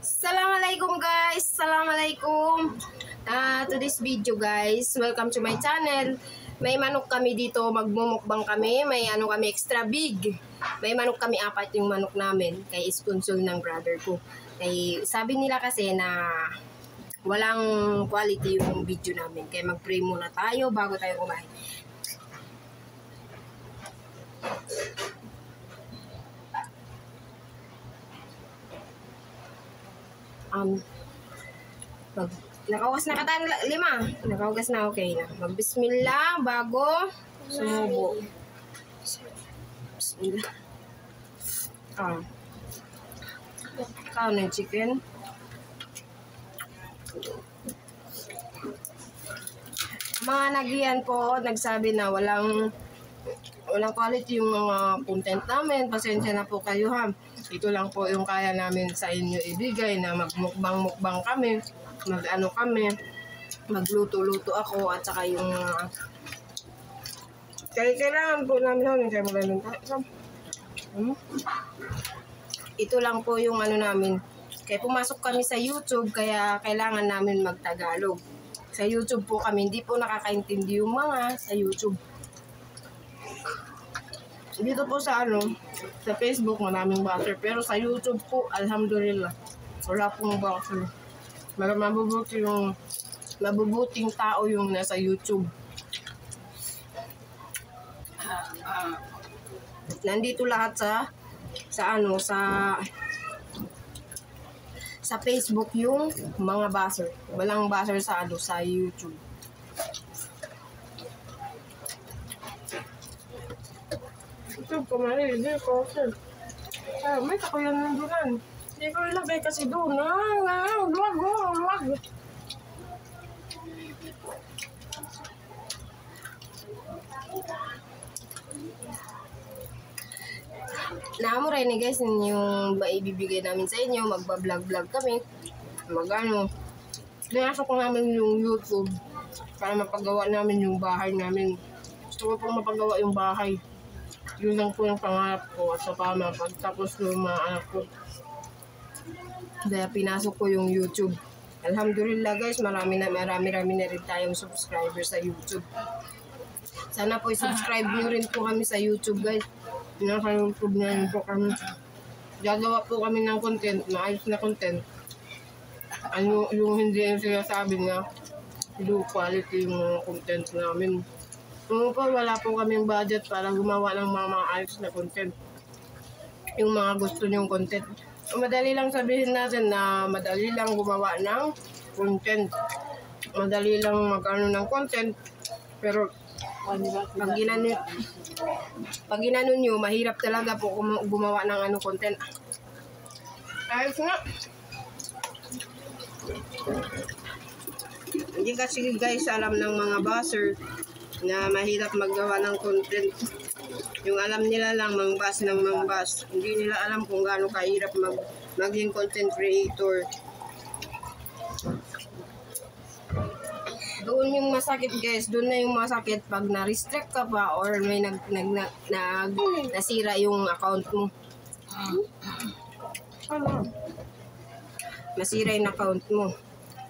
Assalamualaikum guys, Assalamualaikum. To this video guys, welcome to my channel. May manok kami dito, magmumukbang kami. May ano kami extra big. May manok kami, 4 yung manok namin. Kay sponsor ng brother ko. Kay sabi nila kasi na walang quality yung video namin. Kaya mag-pray muna tayo bago tayo kumain. Nakaugas na katan 5. Nakaugas na, okay na. Magbismillah bago sumubo. Bismillah. Kaon ng chicken. Mga nagiyan po, nagsabi na walang quality yung mga content namin. Pasensya na po kayo ha. Ito lang po yung kaya namin sa inyo ibigay na magmukbang-mukbang kami, mag-ano kami, magluto-luto ako at saka yung kailangan po namin kaya magaling tayo. Ito lang po yung ano namin. Kaya pumasok kami sa YouTube kaya kailangan namin magtagalog. Sa YouTube po kami, hindi po nakakaintindi yung mga sa YouTube. Dito po sa sa Facebook maraming buzzer, pero sa YouTube po alhamdulillah wala pong buzzer. Mabubuting tao yung nasa YouTube. Nandito lahat sa Facebook yung mga buzzer. Walang buzzer sa YouTube. YouTube ko hindi ko sir. May kakuyan ng duran. Hindi ko ilagay kasi doon. Luwag. Naamuray ni guys yung maibibigay namin sa inyo. Magbablog kami. Dinasok ko namin yung YouTube para mapagawa namin yung bahay namin. Gusto ko pong mapagawa yung bahay. Yun lang po yung pangarap ko at saka mapagtapos yung mga anak ko. Kaya pinasok ko yung YouTube. Alhamdulillah guys, marami na rin tayong subscribers sa YouTube. Sana po i-subscribe nyo rin po kami sa YouTube guys. Nasa YouTube na rin po kami. Gagawa po kami ng content, maayos na content. Yung hindi yung sinasabi na low quality yung content namin. Kung po wala po kaming budget para gumawa ng mga ayos na content. Yung mga gusto nyong content. Madali lang sabihin natin na madali lang gumawa ng content. Madali lang mag-ano ng content. Pero pag ginano nyo, mahirap talaga po gumawa ng content. Ayos nga. Hindi kasi guys alam ng mga buzzer na mahirap maggawa ng content. Yung alam nila lang mangbas ng mangbas. Hindi nila alam kung gaano kahirap maging content creator. Doon yung masakit guys, doon na yung masakit pag na-restrict ka pa or may nasira yung account mo. Nasira yung account mo.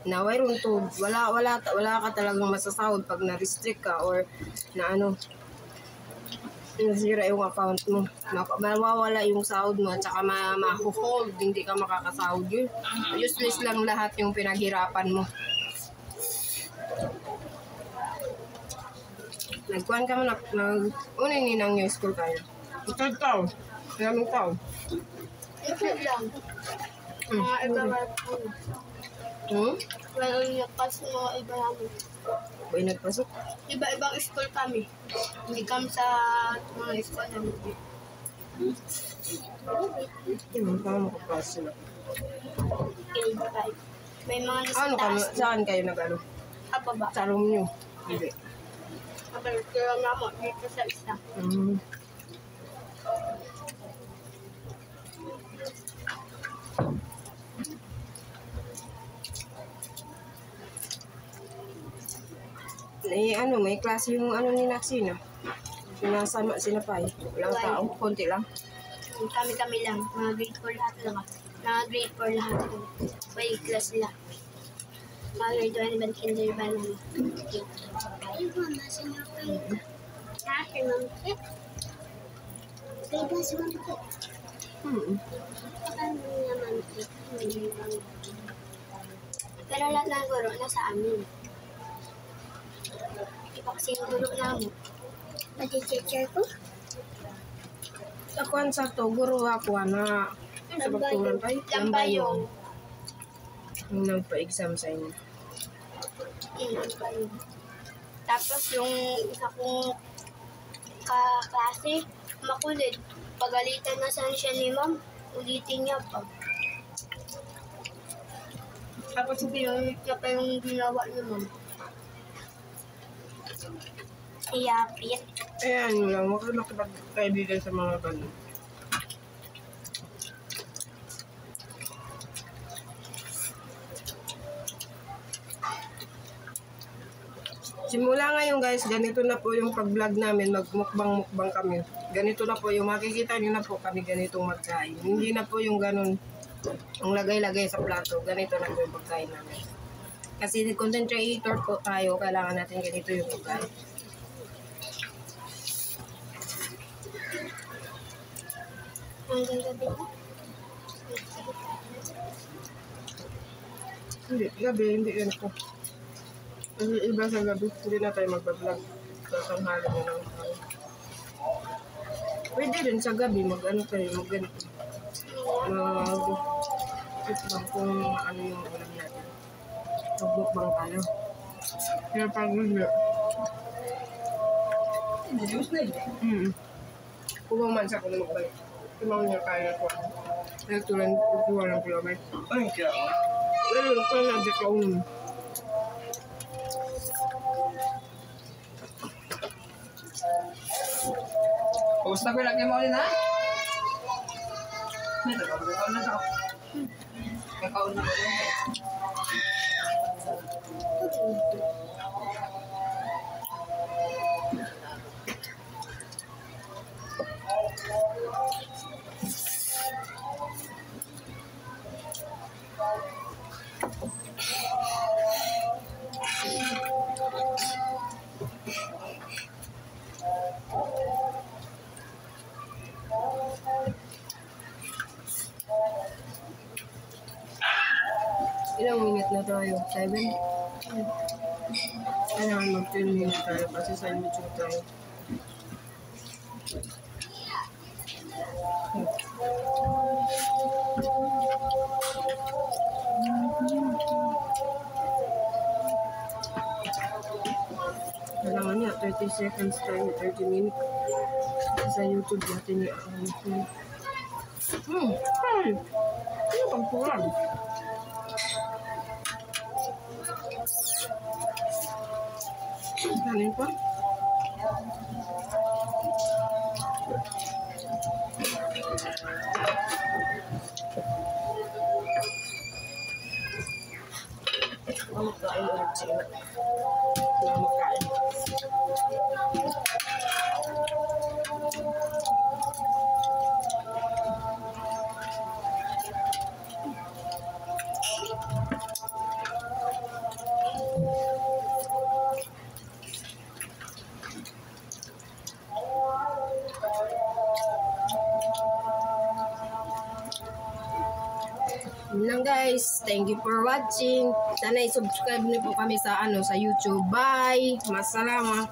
Na mayroon to, wala ka talagang masasahod pag na-restrict ka or nasira yung account mo. Mawawala yung sahod mo at saka ma-hold, hindi ka makakasahod yun. Useless lang lahat yung pinaghirapan mo. Nagkuhan ka mo unang ninang yung school kayo. Ito tao. Maraming tao. Ito lang. Mga iba Well, nagpasok mga iba namin. Ba'y nagpasok? Iba-ibang school kami. Hindi kami sa mga school namin. Hindi mo pa makapasok sila. May mga nasa taas. Saan kayo nag-ano? Apa ba? Sa room nyo? Hindi. Kaya nga mo, dito sa isa. May klase yung ni Naxina. Sinasama sila pa eh. Walang tao, konti lang. Kami lang, mga grade 4 lahat lang. Na grade 4 lahat ko. By class lang. Mga grade 1 naman kinder ba naman. Ay, mama, sino kayo? Ha? Kay Ma'am Kit? Kay ba si Ma'am Kit? Paano niya Ma'am Kit? Pero lahat ng guro nasa amin. Iba kasi yung guro namin. Pati teacher ko? Akuan sa to, guro ako na. Sa pagturan pa Lambayong. Yung nagpa-exam sa inyo. Lambayong. Tapos yung isa kong kaklase, makulit. Pagalitan na saan siya ni ma'am, ulitin niya pa. Tapos pinulit niya pa yung ginawa ni ma'am. Iyapit. Ayan mo lang, huwag ka makipagkaibigan sa mga ganun. Simula ngayon guys, ganito na po yung pag-vlog namin, magmukbang-mukbang kami. Ganito na po yung makikita nyo na po kami ganitong magkain. Hindi na po yung ganun, ang lagay-lagay sa plato. Ganito na po yung pagkain namin. Kasi content creator po tayo, kailangan natin ganito yung pagkain. Hanggang gabi na. Hindi yan po. Kasi iba sa gabi, hindi na tayo magbablog. Sa tanghali na lang tayo. Pwede rin sa gabi, mag-ano tayo, mag-ganito. Mag-isbang kung ano yung ulam natin. Mag-mukbang tayo. Kaya pag hindi. Kumang mansa ko na magbalik. Kumang niya kaya ko. Nagtulan, kukuha ng pulamay. Ay, kaya ako. Pero, kaya na, di ka unom. Kumusta ko lagi mo ulit ha? Ito, kakaon na ako. Kakaon na ako. Ilang minute na tayo? 7? Kailangan mag-10 minute tayo kasi sa YouTube tayo. Kailangan niya 30 seconds tayo, 30 minutes. Sa YouTube natin niya. Ay! Ano pang kurang? Kanin pa? Makain ulit sila. Makain. Yun lang guys. Thank you for watching. Sana i-subscribe niyo po kami sa sa YouTube. Bye. Masalama.